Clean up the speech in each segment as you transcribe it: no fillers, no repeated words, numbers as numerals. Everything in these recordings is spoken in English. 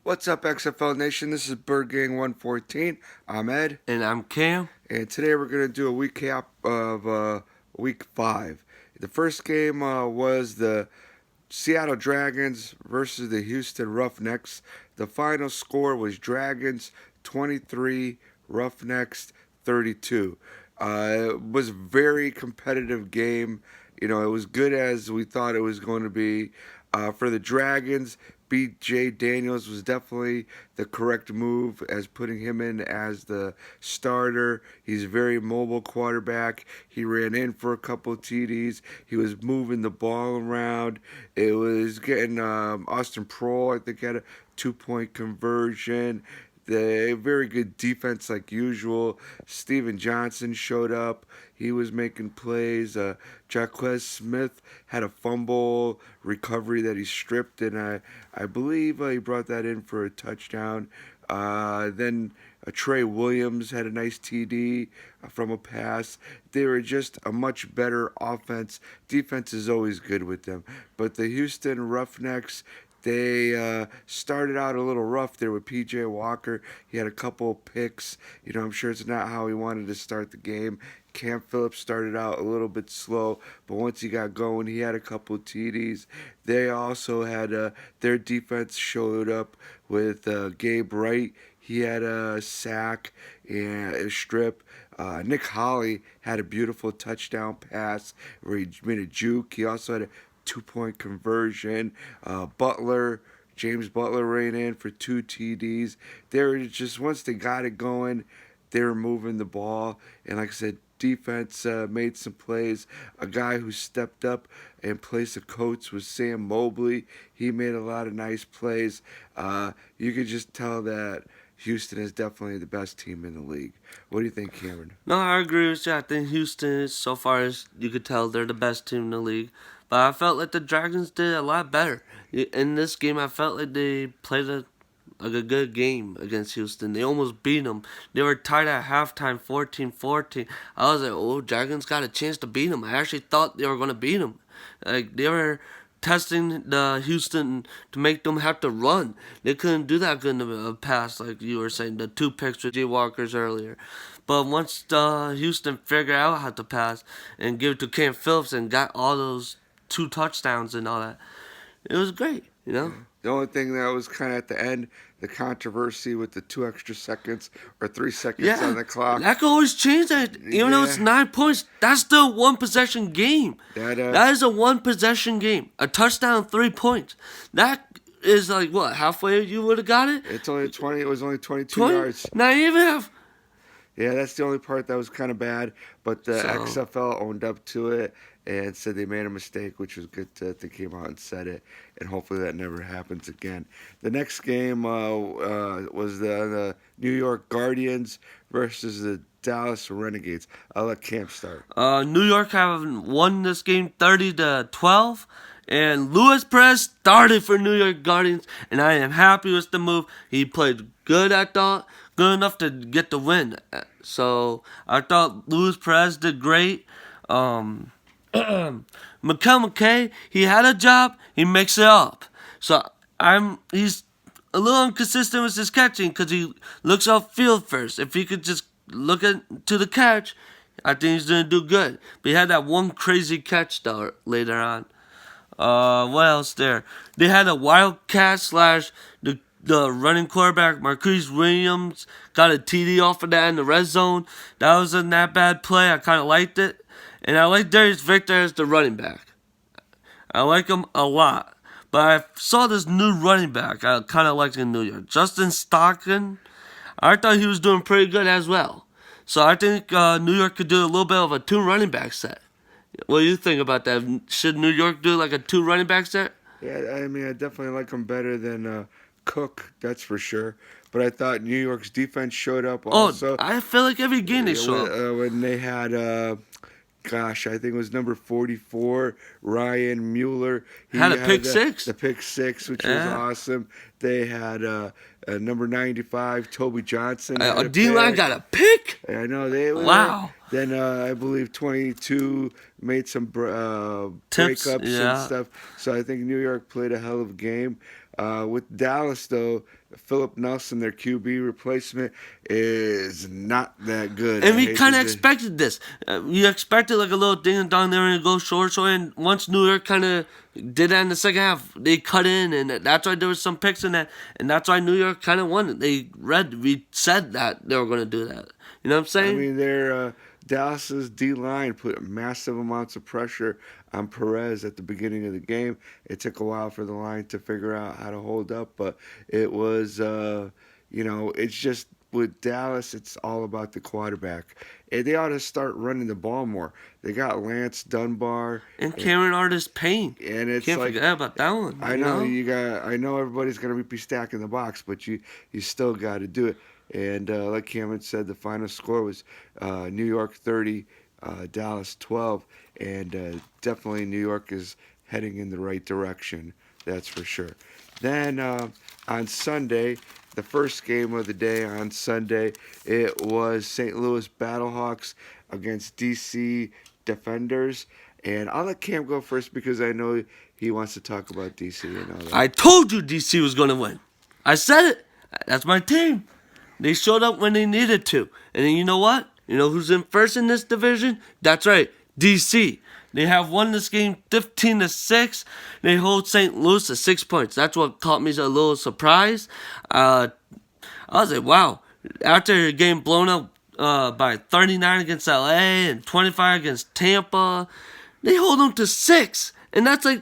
What's up, XFL Nation? This is Bird Gang 114. I'm Ed, And I'm Cam. and today we're going to do a recap of Week 5. The first game was the Seattle Dragons versus the Houston Roughnecks. The final score was Dragons 23, Roughnecks 32. It was a very competitive game. You know, it was good as we thought it was going to be. For the Dragons, B.J. Daniels was definitely the correct move as putting him in as the starter. He's a very mobile quarterback. He ran in for a couple of TDs. He was moving the ball around. It was getting Austin Prohl, I think, had a 2-point conversion. The very good defense like usual. Steven Johnson showed up. He was making plays. Jaquez Smith had a fumble recovery that he stripped, and I believe he brought that in for a touchdown. Then Trey Williams had a nice TD from a pass. They were just a much better offense. Defense is always good with them. But the Houston Roughnecks, they started out a little rough there with P.J. Walker. He had a couple of picks. You know, I'm sure it's not how he wanted to start the game. Cam Phillips started out a little bit slow, but once he got going, he had a couple of TDs. They also had their defense showed up with Gabe Wright. He had a sack and a strip. Nick Holly had a beautiful touchdown pass where he made a juke. He also had a 2-point conversion. James Butler ran in for 2 TDs. They were just, once they got it going, they were moving the ball. And like I said, defense made some plays. A guy who stepped up in place of Coates was Sam Mobley. He made a lot of nice plays. You could just tell that Houston is definitely the best team in the league. What do you think, Cameron? No, I agree with you. I think Houston is, so far as you could tell, they're the best team in the league. But I felt like the Dragons did a lot better. In this game, I felt like they played a good game against Houston. They almost beat them. They were tied at halftime, 14-14. I was like, oh, Dragons got a chance to beat them. I actually thought they were going to beat them. Like, they were testing the Houston to make them have to run. They couldn't do that good in the past, like you were saying, the 2 picks with J. Walker's earlier. But once Houston figured out how to pass and give it to Cam Phillips and got all those 2 touchdowns and all that, it was great, you know? The only thing that was kind of at the end, the controversy with the 2 extra seconds or 3 seconds on the clock. That could always change that. Even though it's 9 points, that's still 1 possession game. That is a 1 possession game. A touchdown, 3 points. That is like, what, halfway you would have got it? It's only 20. It was only 22 yards. Not even half. Yeah, that's the only part that was kind of bad. But the XFL owned up to it and said they made a mistake, which was good that they came out and said it. And hopefully that never happens again. The next game was the New York Guardians versus the Dallas Renegades. I'll let Cam start. New York have won this game 30-12. And Luis Perez started for New York Guardians, and I am happy with the move. He played good, I thought, good enough to get the win. So I thought Luis Perez did great. Mikel McKay, he had a job, he makes it up. So he's a little inconsistent with his catching because he looks upfield first. If he could just look to the catch, I think he's gonna do good. But he had that one crazy catch though later on. What else there? They had a Wildcat slash the running quarterback, Marquise Williams, got a TD off of that in the red zone. That wasn't that bad play. I kind of liked it. And I like Darius Victor as the running back. I like him a lot. But I saw this new running back I kind of liked in New York. Justin Stockton. I thought he was doing pretty good as well. So I think New York could do a little bit of a 2 running back set. What do you think about that? Should New York do like a 2 running back set? Yeah, I mean, I definitely like him better than Cook, that's for sure. But I thought New York's defense showed up also. I feel like every game they show up. When they had, I think it was number 44, Ryan Mueller. He had a pick six. The pick 6, which was awesome. They had number 95, Toby Johnson. D-line got a pick? I know. They were. Wow. Then I believe 22 made some breakups and stuff. So I think New York played a hell of a game. With Dallas, though, Philip Nelson, their QB replacement, is not that good. And I we hate to kind of say. expected this. We expected like a little ding and dong. They were going to go short. And once New York kind of did that in the second half, they cut in. And that's why there was some picks in that. And that's why New York kind of won. We said that they were going to do that. You know what I'm I saying? mean, their Dallas's D line put massive amounts of pressure on Perez at the beginning of the game. It took a while for the line to figure out how to hold up, but it was, it's just with Dallas, it's all about the quarterback. And they ought to start running the ball more. They got Lance Dunbar, And and, Cameron Artis Payne. and it's Can't like forget about that one, I you know know? you got. I know everybody's gonna be stacking the box, but you still got to do it. And like Cameron said, the final score was New York 30, Dallas 12, and definitely New York is heading in the right direction. That's for sure. Then on Sunday, the first game of the day on Sunday, it was St. Louis Battlehawks against DC Defenders. And I'll let Cam go first because I know he wants to talk about DC and all that. I told you DC was going to win. I said it. That's my team. They showed up when they needed to. And then you know what? You know who's in first in this division? That's right, DC. They have won this game 15-6. They hold St. Louis to 6 points. That's what caught me a little surprised. I was like, wow. After getting blown up by 39 against LA and 25 against Tampa, they hold them to 6. And that's like,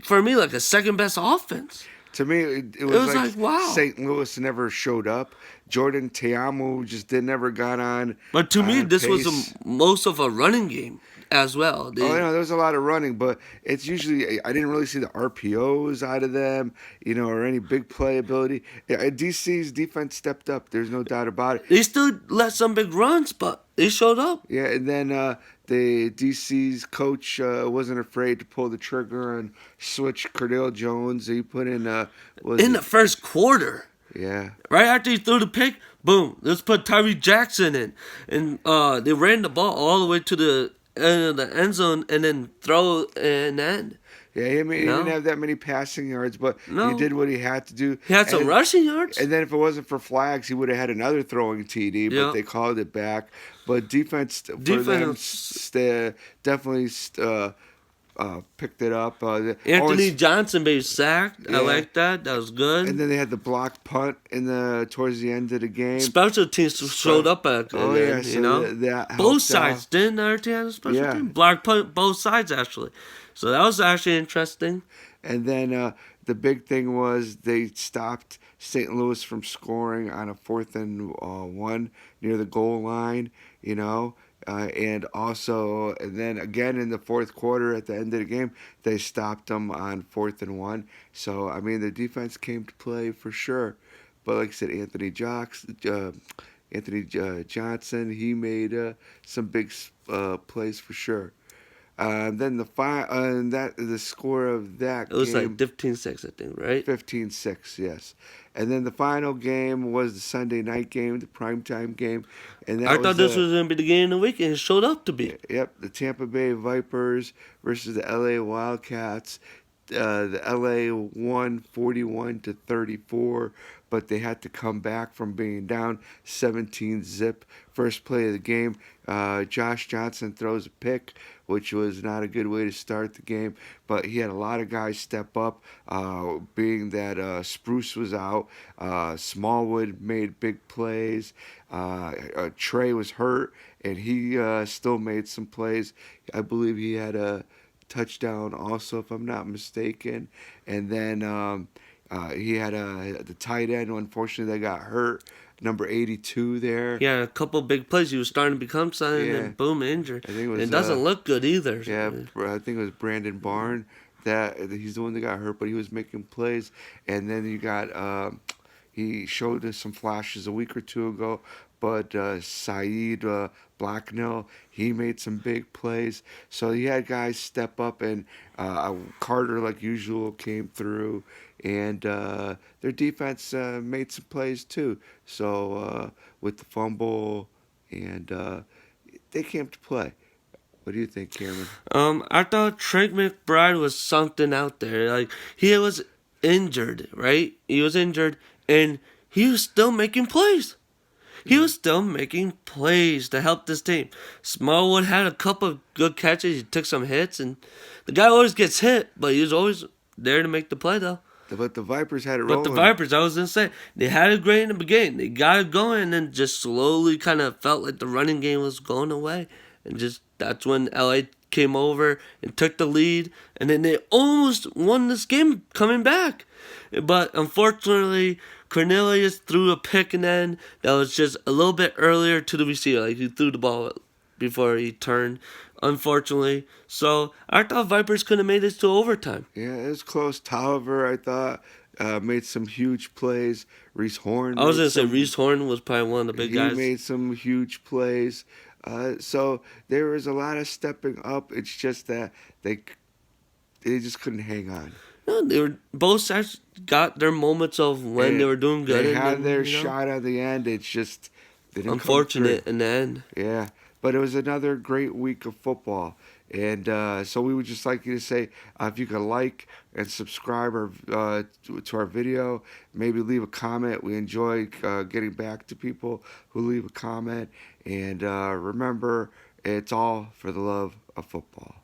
for me, like a second best offense. To me, it was like like, wow. St. Louis never showed up. Jordan Teamu just never got on. But to me, this was pace. most of a running game as well. There was a lot of running, but it's usually I didn't really see the RPOs out of them, or any big playability. DC's defense stepped up. There's no doubt about it. They still let some big runs, but they showed up. Yeah, and then the DC's coach wasn't afraid to pull the trigger and switch Cordell Jones. He put in the first quarter. Yeah. Right after he threw the pick, boom, let's put Tyree Jackson in. And they ran the ball all the way to the end of the end zone and then throw an end. Yeah, he didn't have that many passing yards, but he did what he had to do. He had some rushing yards. And then if it wasn't for flags, he would have had another throwing TD, but they called it back. But defense for them definitely picked it up. Anthony Johnson being sacked. I like that. That was good. And then they had the block punt towards the end of the game. Special teams showed up at that both sides. Didn't our team have a special team? Block punt both sides actually. So that was actually interesting. And then the big thing was they stopped St. Louis from scoring on a 4th and 1 near the goal line, and then again in the fourth quarter at the end of the game, they stopped them on 4th and 1. So, I mean, the defense came to play for sure. But like I said, Anthony Johnson, he made some big plays for sure. Then the score of that game... It was like 15-6, I think, right? 15-6, yes. And then the final game was the Sunday night game, the primetime game. And I thought this was going to be the game of the week, and it showed up to be. Yep, the Tampa Bay Vipers versus the LA Wildcats. The LA won 41-34, but they had to come back from being down 17-zip. First play of the game, Josh Johnson throws a pick, which was not a good way to start the game, but he had a lot of guys step up, being that Spruce was out. Smallwood made big plays. Trey was hurt, and he still made some plays. I believe he had a touchdown also, if I'm not mistaken. And then he had the tight end. Unfortunately, they got hurt. Number 82 there. Yeah, a couple big plays. He was starting to become something, and boom, injured. I think it was, doesn't look good either. Yeah, I think it was Brandon Barn. He's the one that got hurt, but he was making plays. And then you got he showed us some flashes a week or two ago. But Saeed Blacknell, he made some big plays. So he had guys step up, and Carter, like usual, came through. And their defense made some plays too. So with the fumble, and they came to play. What do you think, Cameron? I thought Trey McBride was something out there. Like he was injured, right? He was injured, and he was still making plays. He was still making plays to help this team. Smallwood had a couple of good catches. He took some hits, and the guy always gets hit, but he was always there to make the play, though. But the Vipers had it But rolling. the Vipers, I was going to say, they had it great in the beginning. They got it going, and then just slowly kind of felt like the running game was going away. And just that's when LA came over and took the lead, and then they almost won this game coming back. But unfortunately, Cornelius threw a pick, and then that was just a little bit earlier to the receiver. Like, he threw the ball before he turned, unfortunately. So I thought Vipers could have made this to overtime. Yeah, it was close. Tolliver, I thought, made some huge plays. Reese Horn. I was going to say Reese Horn was probably one of the big guys. He made some huge plays. So there was a lot of stepping up. It's just that they just couldn't hang on. No, they were both sides got their moments of when they were doing good. They and had then, their shot at the end. It's just they didn't unfortunate in the end. Yeah, but it was another great week of football. And so we would just like you to say if you could like and subscribe to our video, maybe leave a comment. We enjoy getting back to people who leave a comment. And remember, it's all for the love of football.